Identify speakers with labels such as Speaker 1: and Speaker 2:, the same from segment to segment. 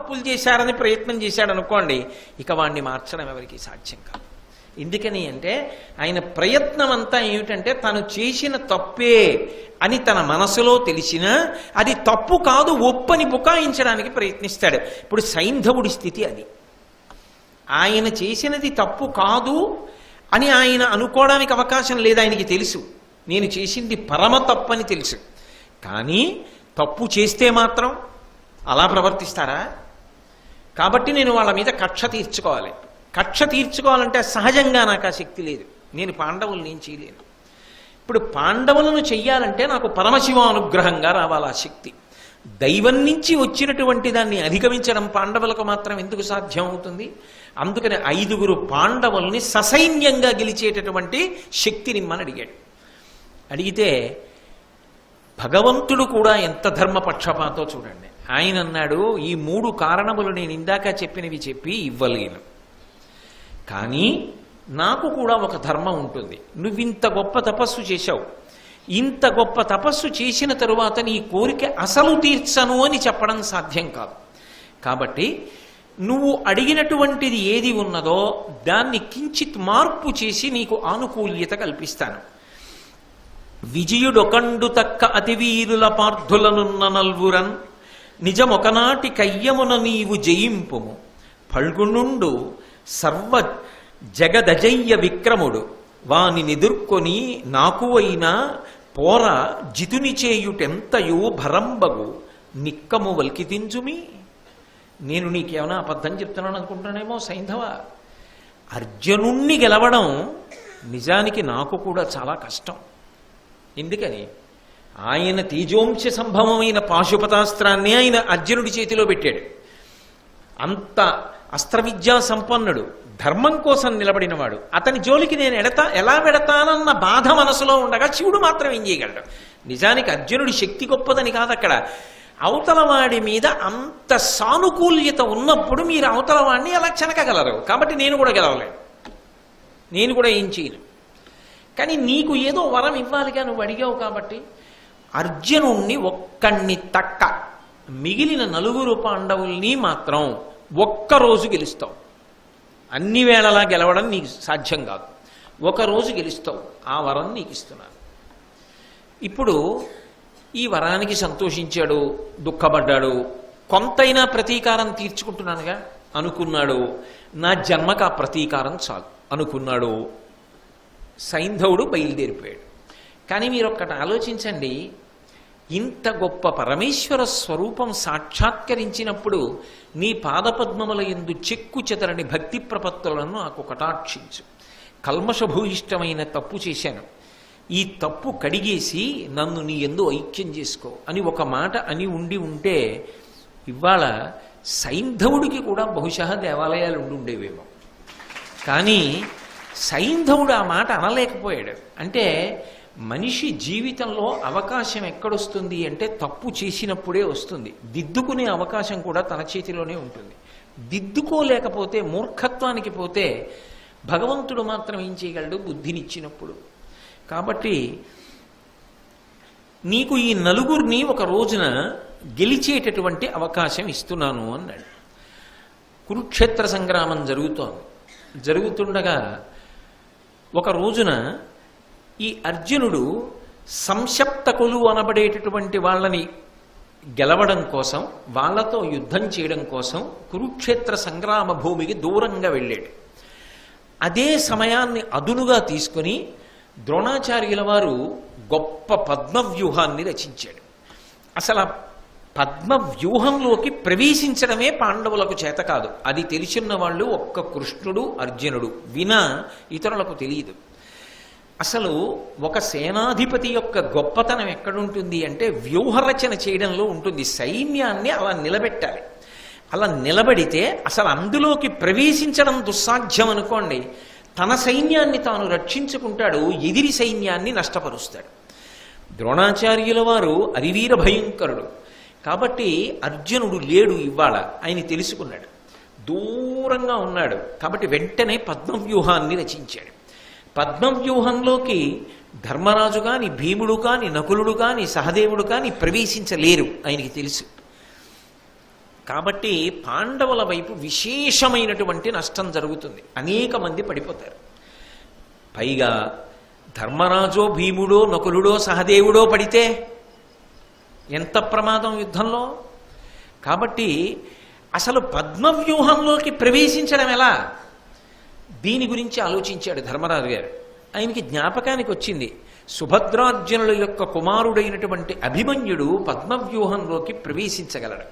Speaker 1: తప్పులు చేశారని ప్రయత్నం చేశాడు అనుకోండి, ఇక వాణ్ణి మార్చడం ఎవరికి సాధ్యం కాదు. ఎందుకని అంటే ఆయన ప్రయత్నం అంతా ఏమిటంటే తను చేసిన తప్పే అని తన మనసులో తెలిసినా అది తప్పు కాదు ఒప్పని బుకాయించడానికి ప్రయత్నిస్తాడు. ఇప్పుడు సైంధవుడి స్థితి అది. ఆయన చేసినది తప్పు కాదు అని ఆయన అనుకోవడానికి అవకాశం లేదు. ఆయనకి తెలుసు నేను చేసింది పరమ తప్పని తెలుసు. కానీ తప్పు చేస్తే మాత్రం అలా ప్రవర్తిస్తారా? కాబట్టి నేను వాళ్ళ మీద కక్ష తీర్చుకోవాలి. కక్ష తీర్చుకోవాలంటే సహజంగా నాకు ఆ శక్తి లేదు. నేను పాండవుల్ని ఏం చేయలేను. ఇప్పుడు పాండవులను చెయ్యాలంటే నాకు పరమశివ అనుగ్రహంగా రావాలి ఆ శక్తి. దైవం నుంచి వచ్చినటువంటి దాన్ని అధిగమించడం పాండవులకు మాత్రం ఎందుకు సాధ్యం అవుతుంది? అందుకని 5 పాండవుల్ని ససైన్యంగా గెలిచేటటువంటి శక్తిని మన అడిగాడు. అడిగితే భగవంతుడు కూడా ఎంత ధర్మపక్షపాతో చూడండి. ఆయన అన్నాడు, ఈ 3 కారణములు నేను ఇందాక చెప్పినవి చెప్పి ఇవ్వలేను, కానీ నాకు కూడా ఒక ధర్మం ఉంటుంది. నువ్వింత గొప్ప తపస్సు చేశావు, ఇంత గొప్ప తపస్సు చేసిన తరువాత నీ కోరిక అసలు తీర్చను అని చెప్పడం సాధ్యం కాదు. కాబట్టి నువ్వు అడిగినటువంటిది ఏది ఉన్నదో దాన్ని కించిత్ మార్పు చేసి నీకు ఆనుకూల్యత కల్పిస్తాను. విజయుడొకండు తక్క అతివీరుల పార్థులనున్న నల్వురన్ నిజమొకనాటి కయ్యమున నీవు జయింపుము. పల్గుణుండు సర్వ జగదజయ్య విక్రముడు వాని నిదుర్కొని నాకు అయినా పోర జితుని చేయుటెంతయో భరంబగు నిక్కము వల్కితించుమి. నేను నీకేమైనా అబద్ధం చెప్తున్నాను అనుకుంటున్నానేమో సైంధవ. అర్జునుణ్ణి గెలవడం నిజానికి నాకు కూడా చాలా కష్టం. ఎందుకని ఆయన తేజోంశ సంభవమైన పాశుపతాస్త్రాన్ని ఆయన అర్జునుడి చేతిలో పెట్టాడు. అంత అస్త్రవిద్యా సంపన్నుడు, ధర్మం కోసం నిలబడినవాడు. అతని జోలికి నేను ఎలా వెడతానన్న బాధ మనసులో ఉండగా శివుడు మాత్రం ఏం చేయగలడు? నిజానికి అర్జునుడి శక్తి గొప్పదని కాదు, అక్కడ అవతలవాడి మీద అంత సానుకూల్యత ఉన్నప్పుడు మీరు అవతలవాడిని ఎలా చెనకగలరు. కాబట్టి నేను కూడా గెలవలేను, నేను కూడా ఏం చేయను. కానీ నీకు ఏదో వరం ఇవ్వాలిగా, నువ్వు అడిగావు. కాబట్టి అర్జునుణ్ణి ఒక్కడిని తక్క మిగిలిన 4 పాండవుల్ని మాత్రం ఒక్కరోజు గెలుస్తావు. అన్ని వేళలా గెలవడం నీకు సాధ్యం కాదు, ఒకరోజు గెలుస్తావు. ఆ వరం నీకు ఇస్తున్నాను. ఇప్పుడు ఈ వరానికి సంతోషించాడు, దుఃఖపడ్డాడు. కొంతైనా ప్రతీకారం తీర్చుకుంటున్నానుగా అనుకున్నాడు. నా జన్మకు ఆ ప్రతీకారం చాలు అనుకున్నాడు. సైంధవుడు బయలుదేరిపోయాడు. కానీ మీరు ఒక్కటి ఆలోచించండి, ఇంత గొప్ప పరమేశ్వర స్వరూపం సాక్షాత్కరించినప్పుడు నీ పాదపద్మముల యందు చెక్కు చెదరని భక్తి ప్రపత్తులను నాకు కటాక్షించు. కల్మషభూయిష్టమైన తప్పు చేశాను, ఈ తప్పు కడిగేసి నన్ను నీ యందు ఐక్యం చేసుకో అని ఒక మాట అని ఉంటే ఇవాళ సైంధవుడికి కూడా బహుశా దేవాలయాలు ఉండేవేమో. కానీ సైంధవుడు ఆ మాట అనలేకపోయాడు. అంటే మనిషి జీవితంలో అవకాశం ఎక్కడొస్తుంది అంటే తప్పు చేసినప్పుడే వస్తుంది. దిద్దుకునే అవకాశం కూడా తన చేతిలోనే ఉంటుంది. దిద్దుకోలేకపోతే, మూర్ఖత్వానికి పోతే భగవంతుడు మాత్రం ఏం చేయగలడు? బుద్ధినిచ్చినప్పుడు. కాబట్టి నీకు ఈ 4 ఒక రోజున గెలిచేటటువంటి అవకాశం ఇస్తున్నాను అన్నాడు. కురుక్షేత్ర సంగ్రామం జరుగుతుండగా ఒక రోజున ఈ అర్జునుడు సంశప్తకులు అనబడేటటువంటి వాళ్ళని గెలవడం కోసం, వాళ్లతో యుద్ధం చేయడం కోసం కురుక్షేత్ర సంగ్రామ భూమికి దూరంగా వెళ్ళాడు. అదే సమయాన్ని అదునుగా తీసుకుని ద్రోణాచార్యుల వారు గొప్ప పద్మవ్యూహాన్ని రచించాడు. అసలు ఆ పద్మవ్యూహంలోకి ప్రవేశించడమే పాండవులకు చేత కాదు. అది తెలిసిన వాళ్ళు ఒక్క కృష్ణుడు, అర్జునుడు, వినా ఇతరులకు తెలియదు. అసలు ఒక సేనాధిపతి యొక్క గొప్పతనం ఎక్కడుంటుంది అంటే వ్యూహరచన చేయడంలో ఉంటుంది. సైన్యాన్ని అలా నిలబెట్టాలి. అలా నిలబడితే అసలు అందులోకి ప్రవేశించడం దుస్సాధ్యం అనుకోండి, తన సైన్యాన్ని తాను రక్షించుకుంటాడు, ఎదిరి సైన్యాన్ని నష్టపరుస్తాడు. ద్రోణాచార్యుల వారు అరివీర భయంకరుడు. కాబట్టి అర్జునుడు లేడు ఇవాళ, ఆయన తెలుసుకున్నాడు, దూరంగా ఉన్నాడు. కాబట్టి వెంటనే పద్మవ్యూహాన్ని రచించాడు. పద్మవ్యూహంలోకి ధర్మరాజు కాని, భీముడు కాని, నకులుడు కాని, సహదేవుడు కాని ప్రవేశించలేరు, ఆయనకి తెలుసు. కాబట్టి పాండవుల వైపు విశేషమైనటువంటి నష్టం జరుగుతుంది, అనేక మంది పడిపోతారు. పైగా ధర్మరాజో భీముడో నకులుడో సహదేవుడో పడితే ఎంత ప్రమాదం యుద్ధంలో. కాబట్టి అసలు పద్మవ్యూహంలోకి ప్రవేశించడం ఎలా, దీని గురించి ఆలోచించాడు ధర్మరాజు గారు. ఆయనకి జ్ఞాపకానికి వచ్చింది, సుభద్రార్జునుల యొక్క కుమారుడైనటువంటి అభిమన్యుడు పద్మవ్యూహంలోకి ప్రవేశించగలడు.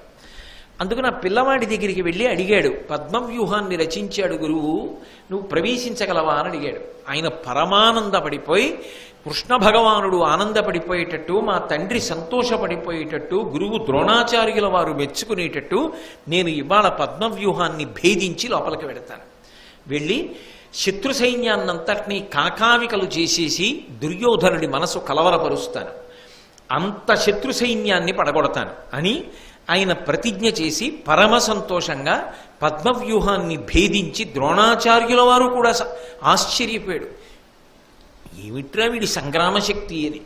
Speaker 1: అందుకని ఆ పిల్లవాడి దగ్గరికి వెళ్ళి అడిగాడు, పద్మవ్యూహాన్ని రచించాడు గురువు, నువ్వు ప్రవేశించగలవా అని అడిగాడు. ఆయన పరమానందపడిపోయి, కృష్ణ భగవానుడు ఆనందపడిపోయేటట్టు, మా తండ్రి సంతోషపడిపోయేటట్టు, గురువు ద్రోణాచార్యుల వారు మెచ్చుకునేటట్టు నేను ఇవాళ పద్మవ్యూహాన్ని భేదించి లోపలికి వెడతాను, వెళ్ళి శత్రు సైన్యాన్నంతటినీ కాకావికలు చేసేసి దుర్యోధనుడి మనసు కలవరపరుస్తాను, అంత శత్రు సైన్యాన్ని పడగొడతాను అని ఆయన ప్రతిజ్ఞ చేసి పరమ సంతోషంగా పద్మవ్యూహాన్ని భేదించి ద్రోణాచార్యుల వారు కూడా ఆశ్చర్యపోయాడు, ఏమిట్రా వీడి సంగ్రామశక్తి అని.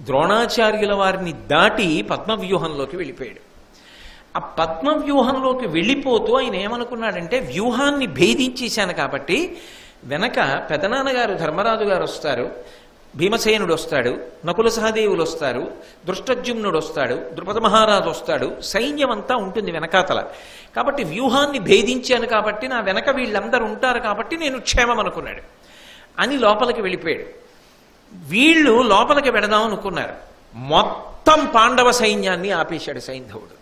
Speaker 1: ద్రోణాచార్యుల వారిని దాటి పద్మవ్యూహంలోకి వెళ్ళిపోయాడు. ఆ పద్మవ్యూహంలోకి వెళ్ళిపోతూ ఆయన ఏమనుకున్నాడంటే, వ్యూహాన్ని భేదించేశాను కాబట్టి వెనక పెదనాన్నగారు ధర్మరాజు గారు వస్తారు, భీమసేనుడు వస్తాడు, నకుల సహదేవులు వస్తారు, దృష్టద్యుమ్నుడు వస్తాడు, ద్రుపద మహారాజు వస్తాడు, సైన్యం అంతా ఉంటుంది వెనకాతల. కాబట్టి వ్యూహాన్ని భేదించాను కాబట్టి నా వెనక వీళ్ళందరూ ఉంటారు కాబట్టి నేను క్షేమం అనుకున్నాడు అని లోపలికి వెళ్ళిపోయాడు. వీళ్ళు లోపలికి వెడదాం అనుకున్నారు, మొత్తం పాండవ సైన్యాన్ని ఆపేశాడు సైంధవుడు.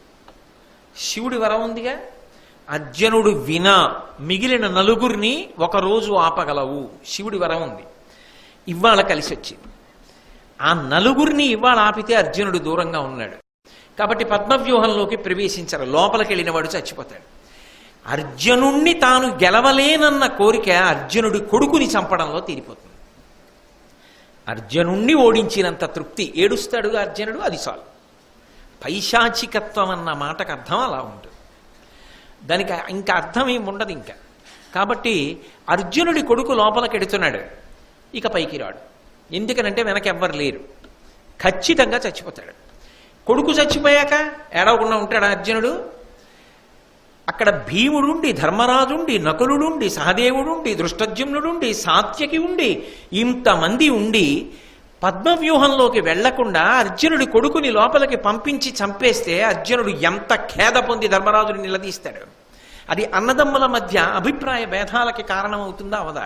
Speaker 1: శివుడి వరం ఉందిగా, అర్జునుడు వినా మిగిలిన నలుగురిని ఒకరోజు ఆపగలవు, శివుడి వరం ఉంది. ఇవాళ కలిసి వచ్చింది. ఆ నలుగురిని ఇవాళ ఆపితే అర్జునుడు దూరంగా ఉన్నాడు కాబట్టి పద్మవ్యూహంలోకి ప్రవేశించరు, లోపలికి వెళ్ళిన వాడు చచ్చిపోతాడు. అర్జునుణ్ణి తాను గెలవలేనన్న కోరిక అర్జునుడి కొడుకుని చంపడంలో తీరిపోతుంది. అర్జునుణ్ణి ఓడించినంత తృప్తి, ఏడుస్తాడుగా అర్జునుడు, అది చాలు. పైశాచికత్వం అన్న మాటకు అర్థం అలా ఉంటుంది, దానికి ఇంకా అర్థం ఏమి ఉండదు ఇంకా. కాబట్టి అర్జునుడి కొడుకు లోపలికి ఎడుతున్నాడు, ఇక పైకి రాడు. ఎందుకనంటే వెనకెవ్వరు లేరు, ఖచ్చితంగా చచ్చిపోతాడు. కొడుకు చచ్చిపోయాక ఏడవకుండా ఉంటాడు అర్జునుడు. అక్కడ భీముడుండి, ధర్మరాజుండి, నకులుడుండి, సహదేవుడుండి, దృష్టద్యుమ్నుడుండి, సాత్యకి ఉండి, ఇంతమంది ఉండి పద్మవ్యూహంలోకి వెళ్లకుండా అర్జునుడి కొడుకుని లోపలికి పంపించి చంపేస్తే అర్జునుడు ఎంత ఖేద పొంది ధర్మరాజుని నిలదీస్తాడు. అది అన్నదమ్ముల మధ్య అభిప్రాయ భేదాలకి కారణమవుతుందా అవదా?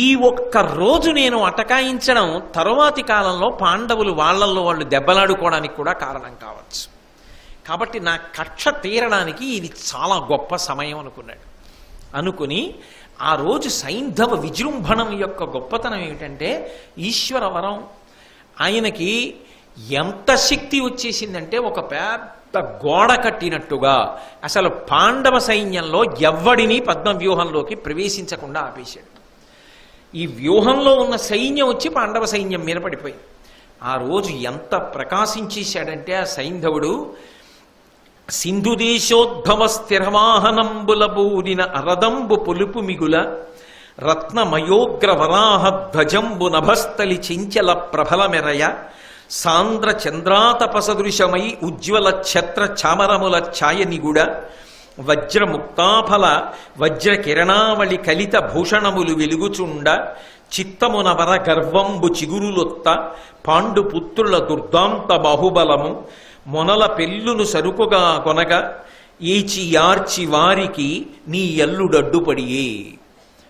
Speaker 1: ఈ ఒక్క రోజు నేను అటకాయించడం తరువాతి కాలంలో పాండవులు వాళ్ళల్లో వాళ్ళు దెబ్బలాడుకోవడానికి కూడా కారణం కావచ్చు. కాబట్టి నా కక్ష తీరడానికి ఇది చాలా గొప్ప సమయం అనుకున్నాడు. అనుకుని ఆ రోజు సైంధవ విజృంభణం యొక్క గొప్పతనం ఏమిటంటే, ఈశ్వర వరం. ఆయనకి ఎంత శక్తి వచ్చేసిందంటే ఒక పెద్ద గోడ కట్టినట్టుగా అసలు పాండవ సైన్యంలో ఎవ్వడిని పద్మవ్యూహంలోకి ప్రవేశించకుండా ఆపేశాడు. ఈ వ్యూహంలో ఉన్న సైన్యం వచ్చి పాండవ సైన్యం మీద పడిపోయింది. ఆ రోజు ఎంత ప్రకాశించేశాడంటే ఆ సైంధవుడు, సింధు దేశోద్భవ స్థిరవాహనంబుల బూరిన అరదంబు పొలుపు మిగుల రత్నమయోగ్ర వరాహ ధ్వజంబు నభస్థలి చెంచల ప్రబల మెరయ సాంద్ర చంద్రాతపసదృశమై ఉజ్వల ఛత్ర చామరముల ఛాయనిగుడ వజ్రముక్తాఫల వజ్ర కిరణావళి కలిత భూషణములు వెలుగుచుండ చిత్తమున వర గర్వంబు చిగురులొత్త పాండు పుత్రుల దుర్దాంత బాహుబలము మొనల పెళ్ళును సరుకుగా కొనగ ఏచి యార్చి వారికి నీ అల్లుడడ్డుపడియే.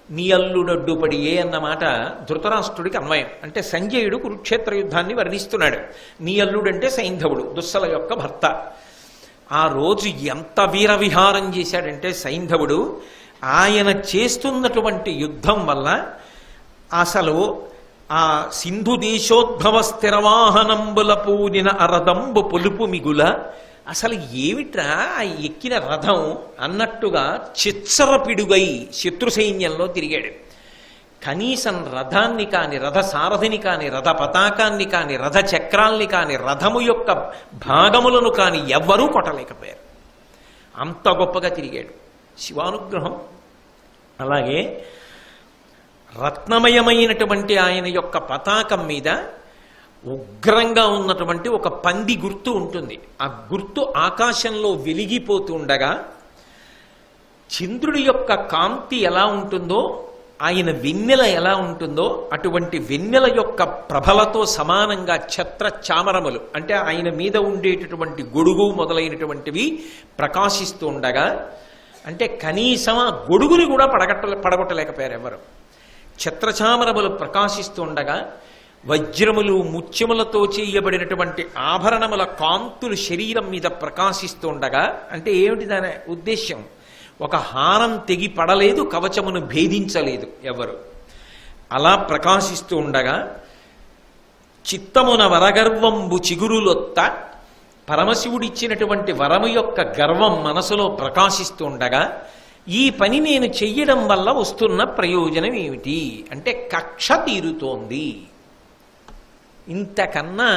Speaker 1: నీ అల్లుడడ్డుపడియే అన్నమాట ధృతరాష్ట్రుడికి అన్వయం. అంటే సంజయుడు కురుక్షేత్ర యుద్ధాన్ని వర్ణిస్తున్నాడు. నీ అల్లుడంటే సైంధవుడు, దుస్సల యొక్క భర్త. ఆ రోజు ఎంత వీరవిహారం చేశాడంటే సైంధవుడు, ఆయన చేస్తున్నటువంటి యుద్ధం వల్ల అసలు ఆ సింధు దేశోద్భవ స్థిరవాహనంబుల పూనిన అరదంబు పొలుపు మిగుల, అసలు ఏమిట్రా ఎక్కిన రథం అన్నట్టుగా చిచ్చరపిడుగై శత్రు సైన్యంలో తిరిగాడు. కనీసం రథాన్ని కాని, రథ సారథిని కాని, రథ పతాకాన్ని కాని, రథ చక్రాల్ని కాని, రథము యొక్క భాగములను కాని ఎవ్వరూ కొట్టలేకపోయారు. అంత గొప్పగా తిరిగాడు. శివానుగ్రహం. అలాగే రత్నమయమైనటువంటి ఆయన యొక్క పతాకం మీద ఉగ్రంగా ఉన్నటువంటి ఒక పంది గుర్తు ఉంటుంది. ఆ గుర్తు ఆకాశంలో వెలిగిపోతూ ఉండగా చంద్రుడి యొక్క కాంతి ఎలా ఉంటుందో, ఆయన వెన్నెల ఎలా ఉంటుందో అటువంటి వెన్నెల యొక్క ప్రభలతో సమానంగా ఛత్ర చామరములు అంటే ఆయన మీద ఉండేటటువంటి గొడుగు మొదలైనటువంటివి ప్రకాశిస్తూ ఉండగా, అంటే కనీసం ఆ గొడుగుని కూడా పడగొట్టలేకపోయారు ఎవరు. ఛత్రచామరములు ప్రకాశిస్తూ ఉండగా వజ్రములు ముత్యములతో చేయబడినటువంటి ఆభరణముల కాంతులు శరీరం మీద ప్రకాశిస్తూ ఉండగా, అంటే ఏమిటి దాని ఉద్దేశ్యం? ఒక హారం తెగి పడలేదు, కవచమును భేదించలేదు ఎవరు. అలా ప్రకాశిస్తూ ఉండగా చిత్తమున వరగర్వంబు చిగురులొత్త, పరమశివుడిచ్చినటువంటి వరము యొక్క గర్వం మనసులో ప్రకాశిస్తూ ఉండగా, ఈ పని నేను చెయ్యడం వల్ల వస్తున్న ప్రయోజనం ఏమిటి అంటే కక్ష తీరుతోంది. ఇంతకన్నా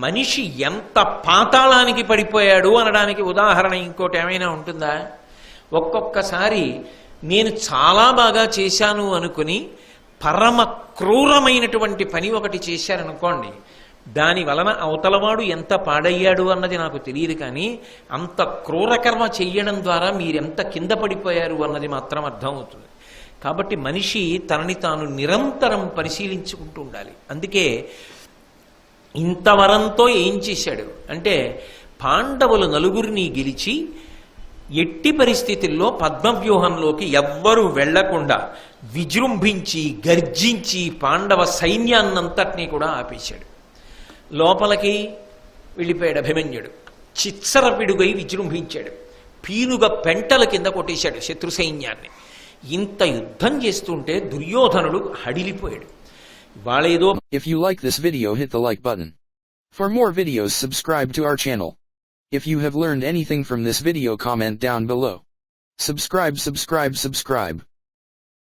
Speaker 1: మనిషి ఎంత పాతాళానికి పడిపోయాడు అనడానికి ఉదాహరణ ఇంకోటి ఏమైనా ఉంటుందా? ఒక్కొక్కసారి నేను చాలా బాగా చేశాను అనుకుని పరమ క్రూరమైనటువంటి పని ఒకటి చేశారనుకోండి, దాని వలన అవతలవాడు ఎంత పాడయ్యాడు అన్నది నాకు తెలియదు, కానీ అంత క్రూరకర్మ చెయ్యడం ద్వారా మీరెంత కింద పడిపోయారు అన్నది మాత్రం అర్థమవుతుంది. కాబట్టి మనిషి తనని తాను నిరంతరం పరిశీలించుకుంటూ ఉండాలి. అందుకే ఇంతవరంతో ఏం చేశాడు అంటే, పాండవులు నలుగురిని గెలిచి ఎట్టి పరిస్థితుల్లో పద్మవ్యూహంలోకి ఎవ్వరూ వెళ్లకుండా విజృంభించి గర్జించి పాండవ సైన్యాన్నంతటినీ కూడా ఆపేశాడు. లోపలికి వెళ్ళిపోయాడు అభిమన్యుడు. చిత్సరపిడుగై విజృంభించాడు. పీనుగ పెంటల కింద కొట్టేశాడు శత్రు సైన్యాన్ని. ఇంత యుద్ధం చేస్తుంటే దుర్యోధనుడు హడిలిపోయాడు. వాళ్ళేదో
Speaker 2: If you like this video, hit the like button. For more videos, subscribe to our channel. If you have learned anything from this video, comment down below. Subscribe.